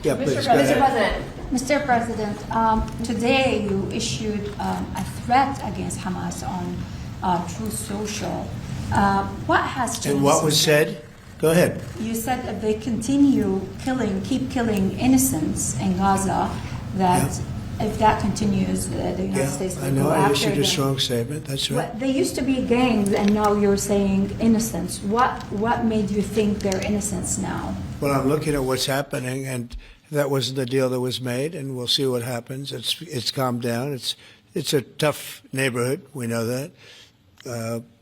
Yeah, please. Mr. President. Mr. President, today you issued a threat against Hamas on Truth Social. What has changed? And what was said? Go ahead. You said if they continue keep killing innocents in Gaza, that if that continues, the United States will I know. go I after issued them. a strong statement. That's right. Well, they used to be gangs, and now you're saying innocents. What made you think they're innocents now? Well, I'm looking at what's happening, and that wasn't the deal that was made, and we'll see what happens. It's calmed down. It's a tough neighborhood. We know that.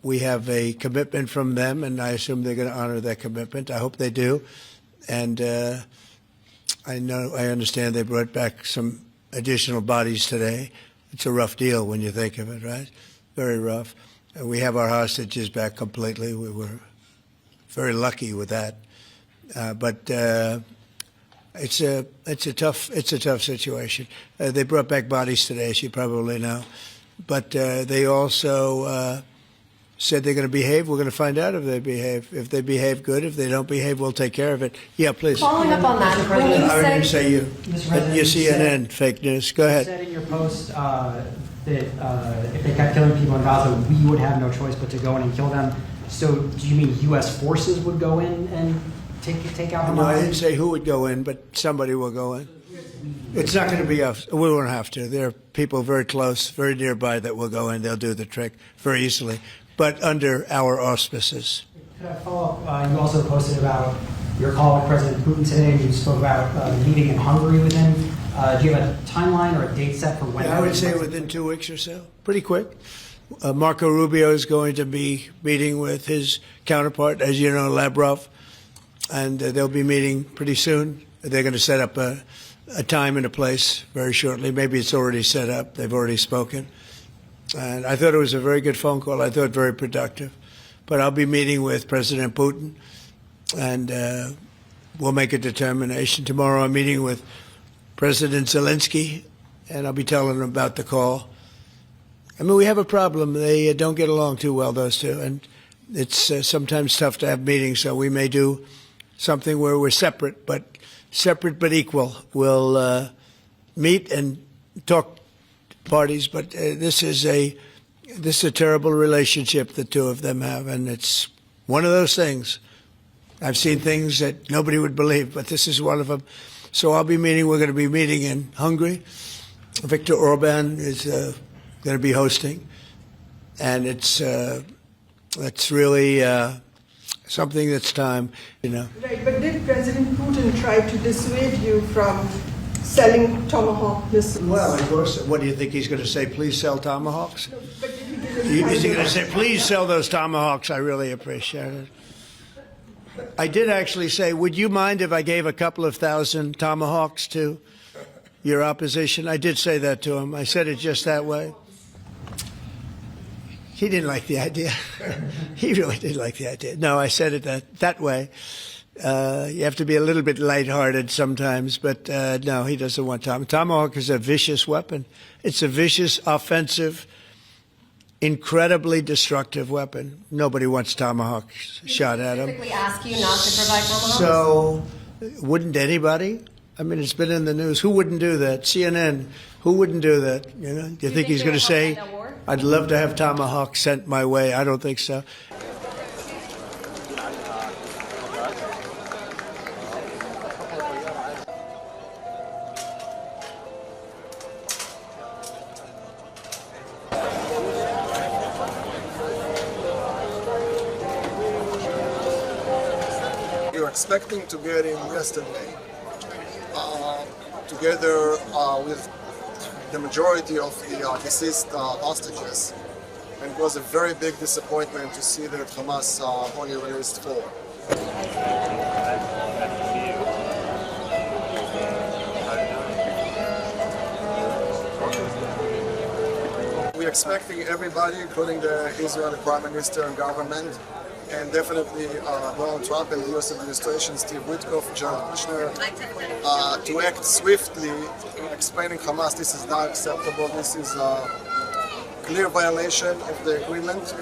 We have a commitment from them, and I assume they're going to honor that commitment. I hope they do. And I understand they brought back some additional bodies today. It's a rough deal when you think of it, right? Very rough. We have our hostages back completely. We were very lucky with that. But it's a tough situation. They brought back bodies today, as you probably know. But they also said they're going to behave. We're going to find out if they behave. If they behave good, if they don't behave, we'll take care of it. Yeah, please. Following up on that, Mr. President, I already say you. You CNN, said, fake news. Go ahead. You said in your post that if they kept killing people in Gaza, we would have no choice but to go in and kill them. So do you mean U.S. forces would go in and take out Hamas? No, I didn't say who would go in, but somebody will go in. It's not going to be us. We won't have to. There are people very close, very nearby that will go in. They'll do the trick very easily, but under our auspices. Could I follow up? You also posted about your call with President Putin today, and you spoke about meeting in Hungary with him. Do you have a timeline or a date set for when? Yeah, I would say within 2 weeks or so. Pretty quick. Marco Rubio is going to be meeting with his counterpart, as you know, Lavrov, and they'll be meeting pretty soon. They're going to set up a time and a place very shortly. Maybe it's already set up. They've already spoken. And I thought it was a very good phone call. I thought very productive. But I'll be meeting with President Putin, and we'll make a determination. Tomorrow I'm meeting with President Zelensky, and I'll be telling him about the call. I mean, we have a problem. They don't get along too well, those two, and it's sometimes tough to have meetings, so we may do something where we're separate but equal. We'll meet and talk parties, but this is a terrible relationship the two of them have, and it's one of those things. I've seen things that nobody would believe, but this is one of them. So we're going to be meeting in Hungary. Viktor Orban is going to be hosting, and it's really something that's time, you know. Right, but did President Putin try to dissuade you from selling Tomahawk missiles? Well, of course. What do you think he's going to say? Please sell Tomahawks? No, but did he give Is he going to say, please sell those Tomahawks? I really appreciate it. I did actually say, would you mind if I gave a couple of thousand Tomahawks to your opposition? I did say that to him. I said it just that way. He didn't like the idea. He really didn't like the idea. No, I said it that way. You have to be a little bit lighthearted sometimes, but no, he doesn't want Tomahawk is a vicious weapon. It's a vicious, offensive, incredibly destructive weapon. Nobody wants Tomahawks shot at them. Specifically ask you not to provide Tomahawks? So, wouldn't anybody? I mean, it's been in the news. Who wouldn't do that? CNN. Who wouldn't do that? You know? Do you think he's going to say, "I'd love to have Tomahawk sent my way"? I don't think so. We were expecting to get him yesterday, together with the majority of the deceased hostages. And it was a very big disappointment to see that Hamas only released 4. We're expecting everybody, including the Israeli Prime Minister and government, and definitely Donald Trump and the U.S. administration, Steve Witkoff, Jared Kushner, to act swiftly, explaining Hamas this is not acceptable, this is a clear violation of the agreement.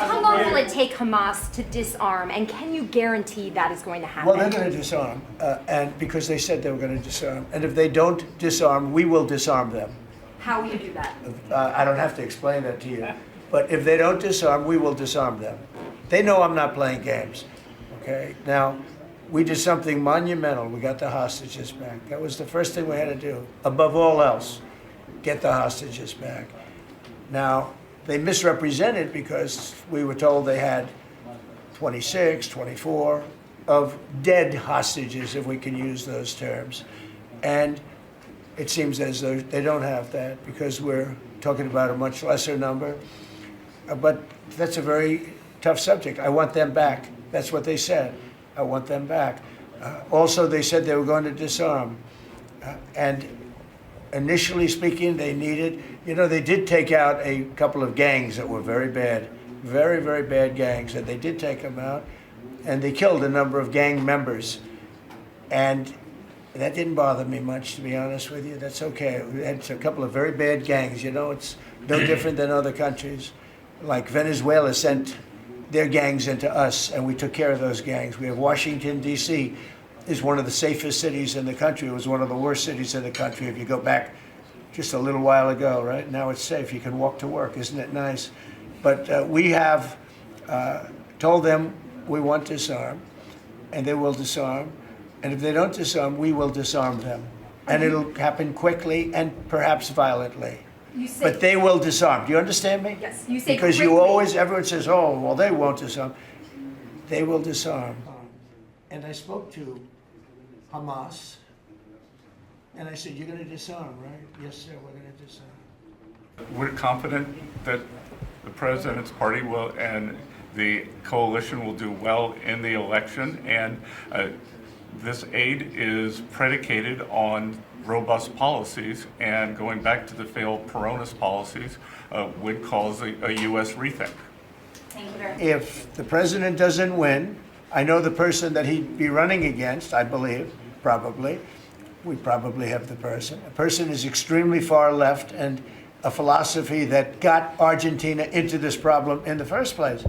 How long will it take Hamas to disarm, and can you guarantee that is going to happen? Well, they're going to disarm, and because they said they were going to disarm. And if they don't disarm, we will disarm them. How will you do that? I don't have to explain that to you. But if they don't disarm, we will disarm them. They know I'm not playing games. Okay? Now, we did something monumental. We got the hostages back. That was the first thing we had to do. Above all else, get the hostages back. Now, they misrepresented because we were told they had 26, 24 of dead hostages, if we can use those terms. And it seems as though they don't have that because we're talking about a much lesser number. But that's a very tough subject. I want them back. That's what they said. I want them back. Also, they said they were going to disarm. And initially speaking, they needed, they did take out a couple of gangs that were very bad, very, very bad gangs, and they did take them out. And they killed a number of gang members. And that didn't bother me much, to be honest with you. That's okay. We had a couple of very bad gangs. It's no different than other countries. Like Venezuela sent their gangs into us, and we took care of those gangs. We have Washington, D.C. is one of the safest cities in the country. It was one of the worst cities in the country if you go back just a little while ago, right? Now it's safe. You can walk to work. Isn't it nice? But we have told them we want to disarm, and they will disarm. And if they don't disarm, we will disarm them. And it'll happen quickly and perhaps violently. But they will disarm. Do you understand me? Yes. You say because quickly. everyone says, oh, well, they won't disarm. They will disarm. And I spoke to Hamas, and I said, you're going to disarm, right? Yes, sir, we're going to disarm. We're confident that the president's party will and the coalition will do well in the election, and this aid is predicated on robust policies, and going back to the failed Peronist policies would cause a U.S. rethink. Thank you very much. If the president doesn't win, I know the person that he'd be running against, I believe, probably. We probably have the person. A person is extremely far left and a philosophy that got Argentina into this problem in the first place.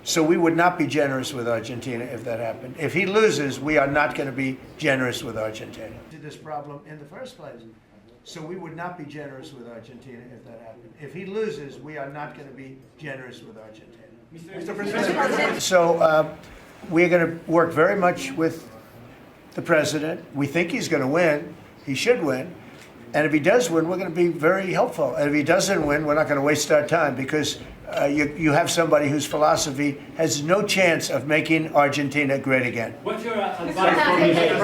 So we would not be generous with Argentina if that happened. If he loses, we are not going to be generous with Argentina. To this problem in the first place. So we would not be generous with Argentina if that happened. If he loses, we are not going to be generous with Argentina. Mr. President. So we're going to work very much with the president. We think he's going to win. He should win. And if he does win, we're going to be very helpful. And if he doesn't win, we're not going to waste our time because you have somebody whose philosophy has no chance of making Argentina great again. What's your advice for me?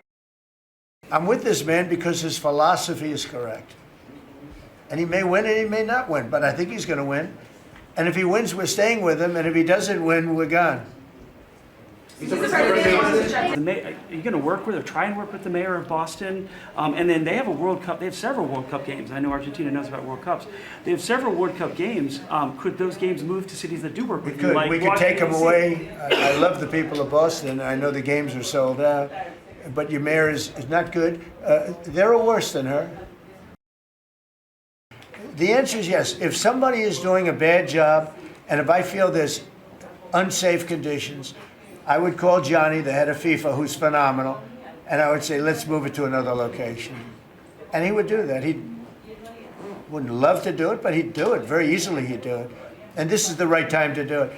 I'm with this man because his philosophy is correct. And he may win and he may not win, but I think he's going to win. And if he wins, we're staying with him. And if he doesn't win, we're gone. Are you going to work with or try and work with the mayor of Boston? And then they have a World Cup. They have several World Cup games. I know Argentina knows about World Cups. They have several World Cup games. Could those games move to cities that do work with you? We could take them away. I love the people of Boston. I know the games are sold out. But your mayor is not good. They're worse than her. The answer is yes. If somebody is doing a bad job, and if I feel there's unsafe conditions, I would call Johnny, the head of FIFA, who's phenomenal, and I would say, let's move it to another location. And he would do that. He wouldn't love to do it, but he'd do it. Very easily he'd do it. And this is the right time to do it.